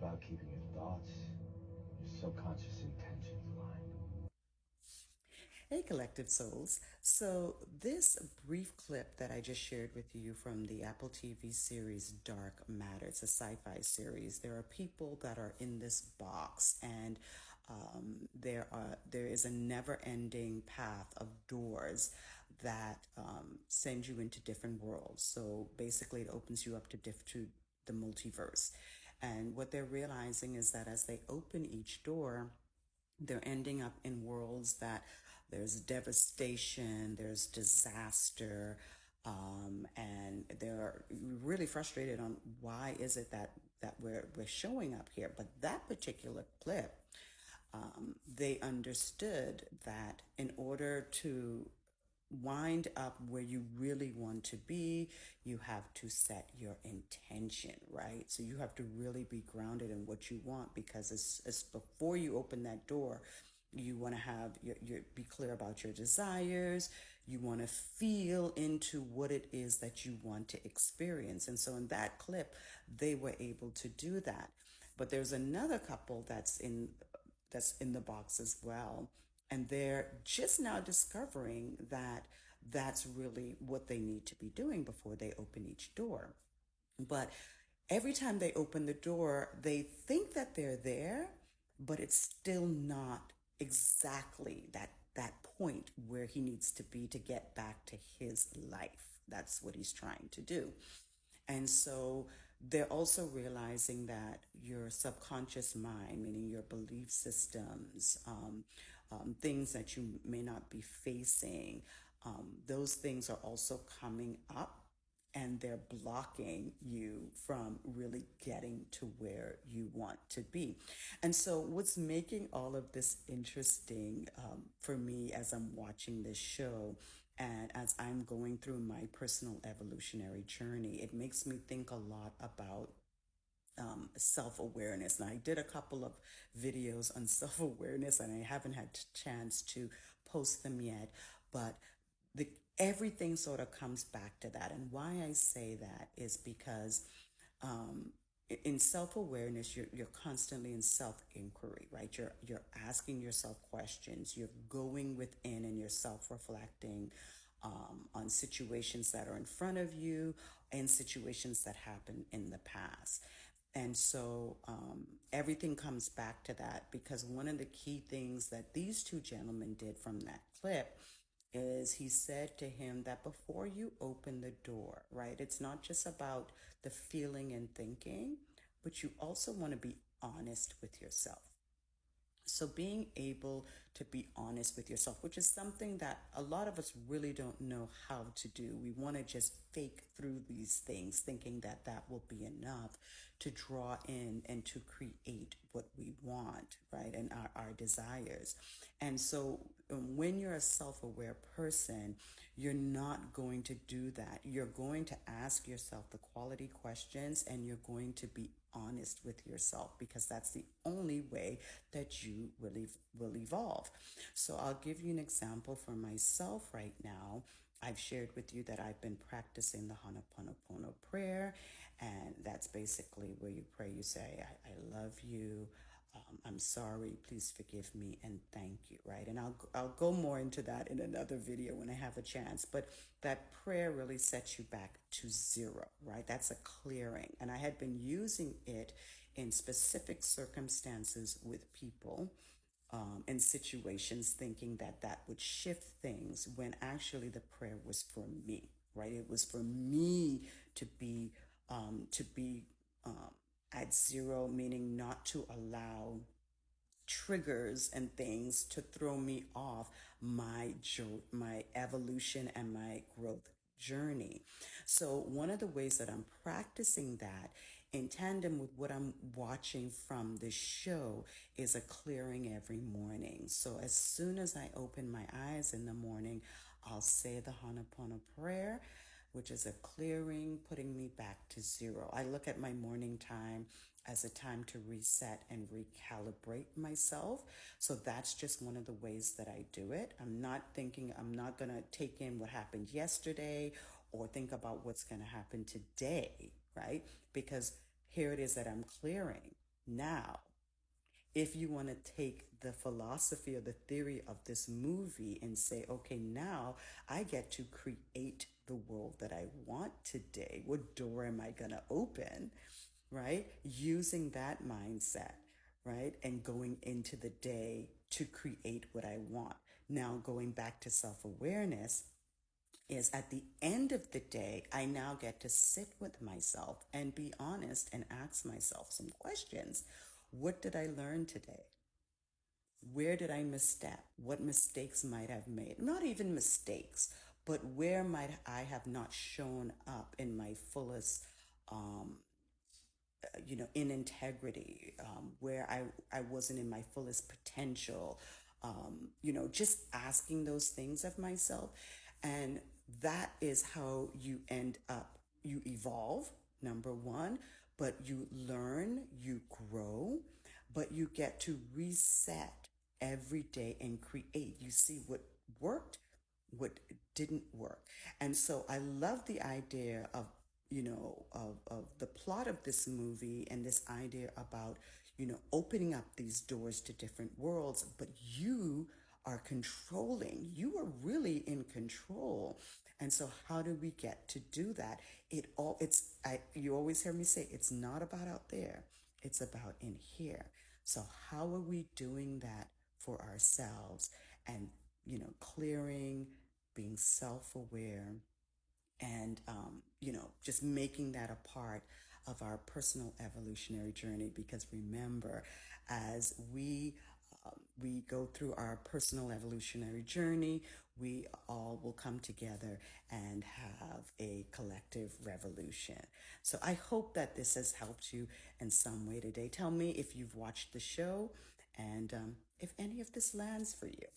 about keeping your thoughts, your subconscious intentions aligned. Hey, Collective Souls. So, this brief clip that I just shared with you from the Apple TV series Dark Matter, it's a sci fi series. There are people that are in this box, and there is a never ending path of doors that send you into different worlds. So, basically, it opens you up to the multiverse. And what they're realizing is that as they open each door, they're ending up in worlds that there's devastation, there's disaster, and they're really frustrated on why is it that we're showing up here. But that particular clip, they understood that in order to wind up where you really want to be, you have to set your intention, right? So you have to really be grounded in what you want, because it's before you open that door, you want to have your be clear about your desires. You want to feel into what it is that you want to experience. And so in that clip, they were able to do that. But there's another couple that's in the box as well. And they're just now discovering that that's really what they need to be doing before they open each door. But every time they open the door, they think that they're there, but it's still not exactly that point where he needs to be to get back to his life. That's what he's trying to do. And so they're also realizing that your subconscious mind, meaning your belief systems, things that you may not be facing, those things are also coming up, and they're blocking you from really getting to where you want to be. And so, what's making all of this interesting for me as I'm watching this show and as I'm going through my personal evolutionary journey, it makes me think a lot about self-awareness. And I did a couple of videos on self-awareness, and I haven't had a chance to post them yet, but everything sort of comes back to that. And why I say that is because in self-awareness, you're constantly in self-inquiry, right? You're asking yourself questions, you're going within and you're self-reflecting on situations that are in front of you and situations that happened in the past. And so everything comes back to that, because one of the key things that these two gentlemen did from that clip is he said to him that before you open the door, right, it's not just about the feeling and thinking, but you also want to be honest with yourself. So being able to be honest with yourself, which is something that a lot of us really don't know how to do. We want to just fake through these things, thinking that that will be enough to draw in and to create what we want, right? And our desires. And so when you're a self-aware person, you're not going to do that. You're going to ask yourself the quality questions, and you're going to be honest with yourself, because that's the only way that you really will evolve. So I'll give you an example for myself right now. I've shared with you that I've been practicing the Ho'oponopono prayer, and that's basically where you pray, you say, I love you, I'm sorry, please forgive me, and thank you, right? And I'll go more into that in another video when I have a chance. But that prayer really sets you back to zero, right? That's a clearing. And I had been using it in specific circumstances with people, in situations, thinking that that would shift things, when actually the prayer was for me, right? It was for me to be at zero, meaning not to allow triggers and things to throw me off my evolution and my growth journey. So one of the ways that I'm practicing that in tandem with what I'm watching from this show is a clearing every morning. So as soon as I open my eyes in the morning, I'll say the Ho'oponopono prayer, which is a clearing, putting me back to zero. I look at my morning time as a time to reset and recalibrate myself. So that's just one of the ways that I do it. I'm not going to take in what happened yesterday or think about what's going to happen today, right? Because here it is that I'm clearing. Now, if you want to take the philosophy or the theory of this movie and say, okay, now I get to create the world that I want today. What door am I going to open? Right? Using that mindset, right? And going into the day to create what I want. Now, going back to self awareness, is at the end of the day, I now get to sit with myself and be honest and ask myself some questions. What did I learn today? Where did I misstep? What mistakes might I have made? Not even mistakes, but where might I have not shown up in my fullest, in integrity, where I wasn't in my fullest potential, just asking those things of myself. And that is how you end up, you evolve, number one, but you learn, you grow, but you get to reset every day and create. You see what worked, what didn't work. And so I love the idea of, of the plot of this movie and this idea about, opening up these doors to different worlds, but you are controlling. You are really in control. And so how do we get to do that? You always hear me say, it's not about out there. It's about in here. So how are we doing that for ourselves? And, clearing, being self-aware, and just making that a part of our personal evolutionary journey. Because remember, as we go through our personal evolutionary journey, we all will come together and have a collective revolution. So I hope that this has helped you in some way today. Tell me if you've watched the show and if any of this lands for you.